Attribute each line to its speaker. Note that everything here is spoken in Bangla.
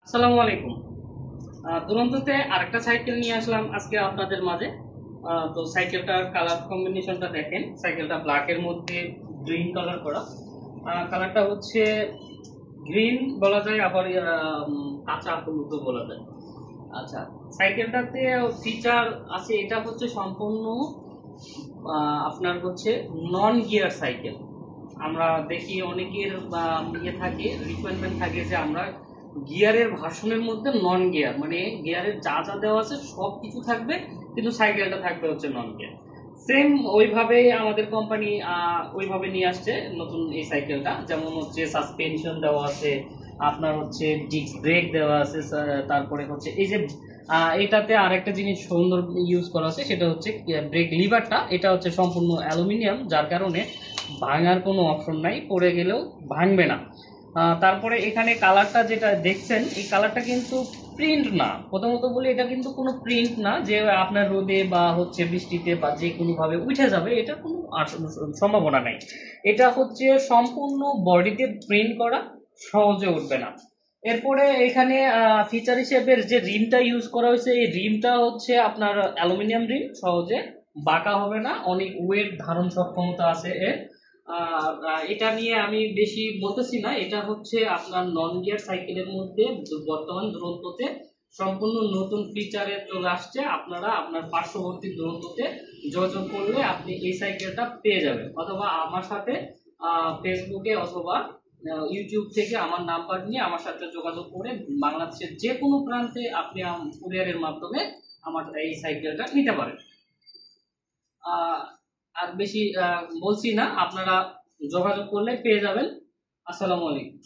Speaker 1: আসসালামু আলাইকুম। দুরন্ততে আরেকটা সাইকেল নিয়ে আসলাম আজকে আপনাদের মাঝে। তো সাইকেলটার কালার কম্বিনেশনটা দেখেন, সাইকেলটা ব্ল্যাকের মধ্যে গ্রিন কালার করা। কালারটা হচ্ছে গ্রিন বলা যায়, আবার কাঁচা হলুদও বলা যায়। আচ্ছা, সাইকেলটাতে ফিচার আছে, এটা হচ্ছে সম্পূর্ণ আপনার হচ্ছে নন গিয়ার সাইকেল। আমরা দেখি অনেকের ইয়ে থাকে, রিকোয়ারমেন্ট থাকে যে আমরা গিয়ারের ভার্সনের মধ্যে নন গিয়ার, মানে গিয়ারের যা যা দেওয়া আছে সব কিছু থাকবে, কিন্তু সাইকেলটা থাকবে হচ্ছে নন গিয়ার। সেম ওইভাবে আমাদের কোম্পানি ওইভাবে নিয়ে আসছে নতুন এই সাইকেলটা। যেমন হচ্ছে সাসপেনশন দেওয়া আছে, আপনার হচ্ছে ডিস্ক ব্রেক দেওয়া আছে, তারপরে হচ্ছে এই যে এটাতে আরেকটা জিনিস সুন্দর ইউজ করা আছে, সেটা হচ্ছে ব্রেক লিভারটা। এটা হচ্ছে সম্পূর্ণ অ্যালুমিনিয়াম, যার কারণে ভাঙার কোনো অপশন নাই, পড়ে গেলেও ভাঙবে না। তারপরে এখানে কালারটা যেটা দেখছেন, এই কালারটা কিন্তু প্রিন্ট না। প্রথমত বলি, এটা কিন্তু কোনো প্রিন্ট না যে আপনার রোদে বা হচ্ছে বৃষ্টিতে বা যে কোনোভাবে উঠে যাবে, এটা কোনো সম্ভাবনা নাই। এটা হচ্ছে সম্পূর্ণ বডিতে প্রিন্ট করা, সহজে উঠবে না। এরপরে এখানে ফিচার হিসেবে যে রিমটা ইউজ করা হয়েছে, এই রিমটা হচ্ছে আপনার অ্যালুমিনিয়াম রিম, সহজে বাঁকা হবে না, অনেক ওয়েট ধারণ সক্ষমতা আছে এর। এটা নিয়ে আমি বেশি বলতেছি না। এটা হচ্ছে আপনার নন গিয়ার সাইকেলের মধ্যে বর্তমান দুরন্ততে সম্পূর্ণ নতুন ফিচারে চলে আসছে। আপনারা আপনার পার্শ্ববর্তী দুরন্ততে যোগাযোগ করলে আপনি এই সাইকেলটা পেয়ে যাবেন, অথবা আমার সাথে ফেসবুকে অথবা ইউটিউব থেকে আমার নাম্বার নিয়ে আমার সাথে যোগাযোগ করে বাংলাদেশের যে কোনো প্রান্তে আপনি কুরিয়ারের মাধ্যমে আমার এই সাইকেলটা নিতে পারেন। আর বেশি বলছি না, আপনারা যোগাযোগ করলে পেয়ে যাবেন। আসসালামু আলাইকুম।